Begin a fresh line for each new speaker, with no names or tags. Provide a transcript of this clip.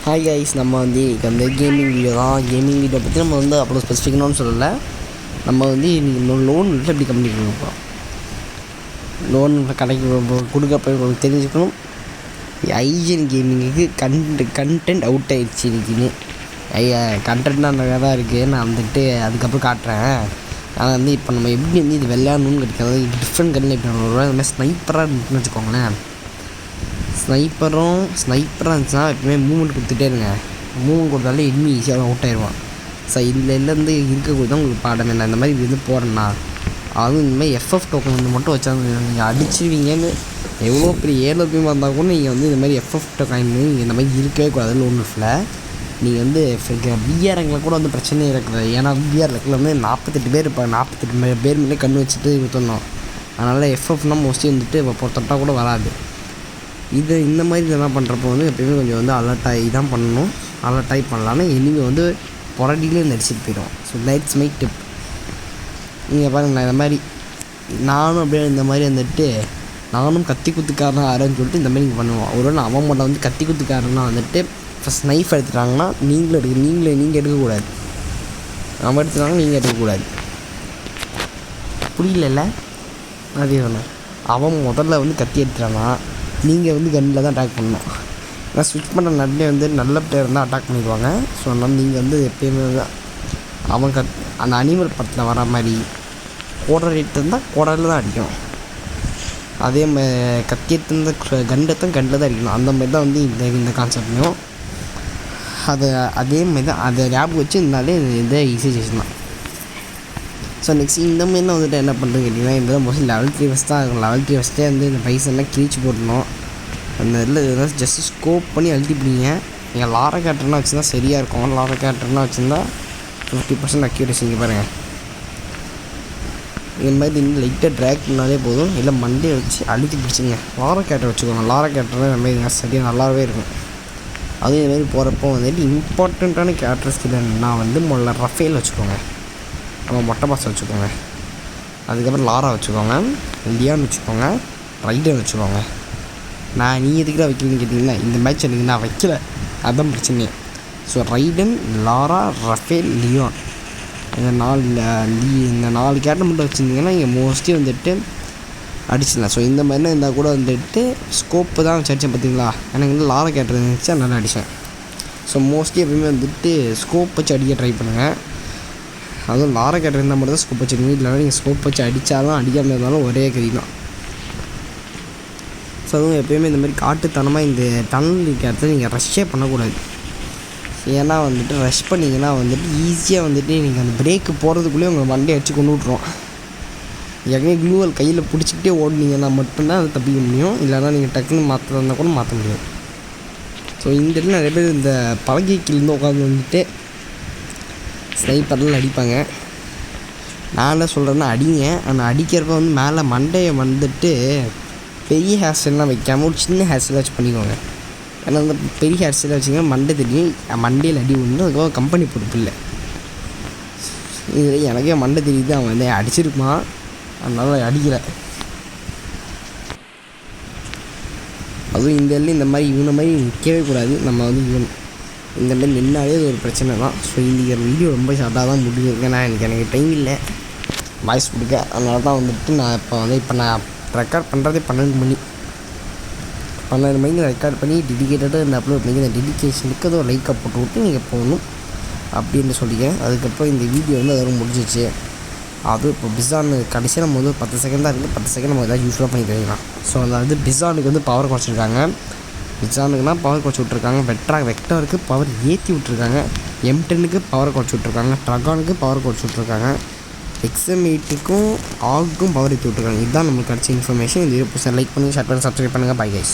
Hi guys, நம்ம வந்து gaming video தான். கேமிங் வீடியோ பற்றி நம்ம வந்து அவ்வளோ ஸ்பெசிஃபிக்கானு சொல்லலை. நம்ம வந்து இன்னொரு லோன் வீட்டில் எப்படி கம்பெனி கொடுப்போம், லோன் கடைக்கு கொடுக்க போய் உங்களுக்கு தெரிஞ்சுக்கணும். ஐஜிஎன் கேமிங்குக்கு கண்டென்ட் அவுட் ஆகிடுச்சு இன்றைக்கின்னு. கண்டென்ட் நிறையா தான் இருக்குது, நான் வந்துட்டு அதுக்கப்புறம் காட்டுறேன். ஆனால் வந்து இப்போ நம்ம எப்படி வந்து இது விளையாடணும்னு கிடைக்காது. டிஃப்ரெண்ட் கண்ணில் எப்படி வருவோம், அது மாதிரி ஸ்னைப்பராக இருந்துச்சுன்னு வச்சுக்கோங்களேன். ஸ்னைப்பராக இருந்துச்சுன்னா எப்பவுமே மூவ்மெண்ட் கொடுத்துட்டே இருங்க. மூவ்மெண்ட் கொடுத்தாலே எனிமி ஈஸியாக அவுட் ஆயிடுவான். இதுலேருந்து இருக்கக்கூடிய தான் உங்களுக்கு பாடம் என்ன. இந்த மாதிரி இது வந்து போகிறேன்னா அதுவும் இந்த மாதிரி எஃப்எஃப் டோக்கன் வந்து மட்டும் வச்சா நீங்கள் அடிச்சிருவீங்கன்னு எவ்வளோ பெரிய ஏழப்பையும் வந்தால் கூட நீங்கள் வந்து இந்த மாதிரி எஃப்எஃப் டோக்கன் நீங்கள் இந்த மாதிரி இருக்கவே கூடாது. லோன் இல்லை நீங்கள் வந்து பிஆர்எங்கில் கூட வந்து பிரச்சனையே இருக்குது. ஏன்னா பிஆர்எங்கில் வந்து 48 பேர் இருப்பாங்க. 48 பேர் மேலே கண் வச்சுட்டு விற்றுணும். அதனால் எஃப்எஃப்னால் மோஸ்ட்லி வந்துட்டு தொட்டால் கூட வராது. இந்த மாதிரி இதெல்லாம் பண்ணுறப்போ வந்து எப்பயுமே கொஞ்சம் வந்து அலர்ட் ஆகி தான் பண்ணணும். அலர்ட் ஆகி பண்ணலான்னா எனிமே வந்து புரடியிலே நடிச்சிட்டு போயிடும். So lights my tip. நீங்கள் பாருங்களேன், இந்த மாதிரி நானும் அப்படியே இந்த மாதிரி வந்துட்டு நானும் கத்தி குத்துக்காரனாக ஆரம்பின்னு சொல்லிட்டு இந்த மாதிரி நீங்கள் பண்ணுவோம். ஒருவேளை அவன் மட்டும் வந்து கத்தி குத்துக்காரனா வந்துட்டு ஃபஸ்ட் நைஃப் எடுத்துட்டாங்கன்னா நீங்கள் எடுக்கக்கூடாது. அவன் எடுத்துட்டாங்கன்னா நீங்கள் எடுக்கக்கூடாது. புரியல அதே சொன்னேன். அவன் முதல்ல வந்து கத்தி எடுத்துட்டான்னா நீங்கள் வந்து கன்னில் தான் அட்டாக் பண்ணணும். ஏன்னா ஸ்விட்ச் பண்ணுற நடுவே வந்து நல்ல பிளேயர் தான் அட்டாக் பண்ணிடுவாங்க. ஸோ அதனால் நீங்கள் வந்து எப்பயுமே தான் அவன் அந்த அனிமல் படத்தில் வர மாதிரி கோடர் ரேட் இருந்தால் கோடரில் தான் அடிக்கணும். அதே மாதிரி கத்தி எடுத்து கண்டில் தான் அடிக்கணும். அந்த மாதிரி தான் வந்து இந்த கான்செப்ட்லையும் அதே மாதிரி தான் அதை ஞாபகம் வச்சு இருந்தாலே இதை ஈஸி செய்யலாம். ஸோ நெக்ஸ்ட் இந்த மாதிரிலாம் வந்துட்டு என்ன பண்ணுறது கேட்டிங்கன்னா, இந்த மோஸ்ட்லி லெவல் 3 ஃபஸ்ட் தான் இருக்கும். லெவல் 3 ஃபஸ்ட்டே வந்து இந்த பைசெல்லாம் கிழிச்சு போடணும். அந்த இதில் இதெல்லாம் ஜஸ்ட்டு ஸ்கோப் பண்ணி அழுத்திப்பிடிங்க. நீங்கள் லாரா கேட்டர்னா வச்சுருந்தா சரியாக இருக்கும். லாரா கேட்டர்னா வச்சுருந்தா 50% அக்யூரேசி. இங்கே பாருங்கள், இந்த மாதிரி இன்னும் லைட்டாக ட்ராக் பண்ணாலே போதும். இல்லை மண்டே வச்சு அழுத்தி பிடிச்சிங்க. லாரா கேட்டர் வச்சுக்கோங்க. லாரா கேட்டர் இந்த மாதிரி சரியாக நல்லாவே இருக்கும். அதுவும் இதுமாரி போகிறப்போ வந்துட்டு இம்பார்ட்டண்ட்டான கேரக்டர் ஸ்கில் என்னன்னா வந்து முதல்ல ரஃபேல் வச்சுக்கோங்க. நம்ம மொட்டை பாஸ் வச்சுக்கோங்க. அதுக்கப்புறம் லாரா வச்சுக்கோங்க. லியான் வச்சுக்கோங்க. ரைடன் வச்சுக்கோங்க. நீ எதுக்கு தான் வைக்கிறீங்கன்னு கேட்டிங்கன்னா, இந்த மேட்ச் எனக்கு நான் வைக்கல, அதுதான் பிரச்சனையே. ஸோ ரைடன், லாரா, ரஃபேல், லியான் இந்த 4 கேரக்டர் மட்டும் வச்சுருந்தீங்கன்னா இங்கே மோஸ்ட்லி வந்துட்டு அடிச்சிடலாம். ஸோ இந்த மாதிரிலாம் இருந்தால் கூட வந்துட்டு ஸ்கோப்பு தான் வச்சு பார்த்தீங்களா. எனக்கு வந்து லாரா கேரக்டர் இருந்துச்சு, நல்லா அடித்தேன். ஸோ மோஸ்ட்லி எப்பவுமே வந்துட்டு ஸ்கோப் வச்சு அடிக்க ட்ரை பண்ணுங்கள். அதுவும் லாரா கேட்டர் இருந்தால் மட்டும் தான் ஸ்கோப் வச்சுருக்கீங்க. இல்லைனா நீங்கள் ஸ்கோப் வச்சு அடித்தாலும் அடிக்காமல் இருந்தாலும் ஒரே கறி தான். ஸோ அதுவும் எப்போயுமே இந்த மாதிரி காட்டுத்தனமாக இந்த டனல் இடத்துல நீங்கள் ரஷ்ஷே பண்ணக்கூடாது. ஏன்னா வந்துட்டு ரஷ் பண்ணிங்கன்னா வந்துட்டு ஈஸியாக வந்துட்டு நீங்கள் அந்த பிரேக்கு போகிறதுக்குள்ளேயே உங்கள் வண்டியை அடிச்சு கொண்டு விட்ருவோம். எங்கே க்ளூவல் கையில் பிடிச்சிக்கிட்டே ஓடினீங்கன்னா மட்டும்தான் அதை தப்பிக்க முடியும். இல்லைனா நீங்கள் டக்குன்னு மாற்றுறதுனா கூட மாற்ற முடியாது. ஸோ இந்த இடத்துல நிறைய பேர் இந்த பலகைக்கிலேருந்து உட்காந்து வந்துட்டு ஸ்னைப்பர்லாம் அடிப்பாங்க. நான் என்ன சொல்கிறேன்னா அடிங்க. ஆனால் அடிக்கிறப்ப வந்து மேலே மண்டையை வந்துட்டு பெரிய ஹேர் ஸ்டைல்லாம் வைக்காமல் ஒரு சின்ன ஹேர் ஸ்டைலாக வச்சு பண்ணிக்கோங்க. ஏன்னா அந்த பெரிய ஹேர் ஸ்டைலாக வச்சிங்கன்னா மண்டை தெரியும், மண்டையில் அடி ஒன்று. அதுக்கப்புறம் கம்பெனி பொறுப்பு இல்லை. இதில் எனக்கே மண்டை தெரியுது, அவன் வந்து அடிச்சிருப்பான், அதனால அடிக்கலை. அதுவும் இந்த இடத்துல இந்த மாதிரி இவனை மாதிரி நிற்கவே கூடாது. நம்ம வந்து இந்த மாதிரி நின்னாலே அது ஒரு பிரச்சனை தான். ஸோ இன்றைக்கி வீடியோ ரொம்ப ஷார்ட்டாக தான் முடிஞ்சிருக்கேன். எனக்கு டைம் இல்லை வாய்ஸ் கொடுக்க. அதனால தான் வந்துட்டு இப்போ நான் ரெக்கார்ட் பண்ணுறதே 12 மணிக்கு ரெக்கார்ட் பண்ணி டெடிக்கேட்டடாக இந்த அப்லோட் பண்ணி இந்த டெடிக்கேஷனுக்கு அதை ஒரு லைக்கை போட்டு விட்டு நீங்கள் போகணும் அப்படின்னு சொல்லிக்கிறேன். அதுக்கப்புறம் இந்த வீடியோ வந்து அதோட முடிஞ்சிச்சு. அதுவும் இப்போ பிஸானு கடைசியாக நம்ம வந்து 10 செகண்ட் தான் இருக்குது. 10 செகண்ட் நம்ம எதாவது யூஸ்ஃபுல்லாக பண்ணி தெரிஞ்சிக்கலாம். ஸோ அதாவது பிஸானுக்கு வந்து பவர் குறைச்சிருக்காங்க. பிஸானுக்குனா பவர் குறைச்சி விட்ருக்காங்க. வெக்டாருக்கு பவர் ஏற்றி விட்ருக்காங்க. M10க்கு பவர் குறைச்சி விட்ருக்காங்க. ட்ரகானுக்கு பவர் குறைச்சி விட்ருக்காங்க. XM8க்கும் ஆகுக்கும் பவர் ஏற்றி விட்ருக்காங்க. இதுதான் நம்மளுக்கு கிடச்ச இன்ஃபர்மேஷன். இந்த வீடியோ லைக் பண்ணுங்கள், ஷேர் பண்ணுங்கள், சப்ஸ்கிரைப் பண்ணுங்கள். Bye guys.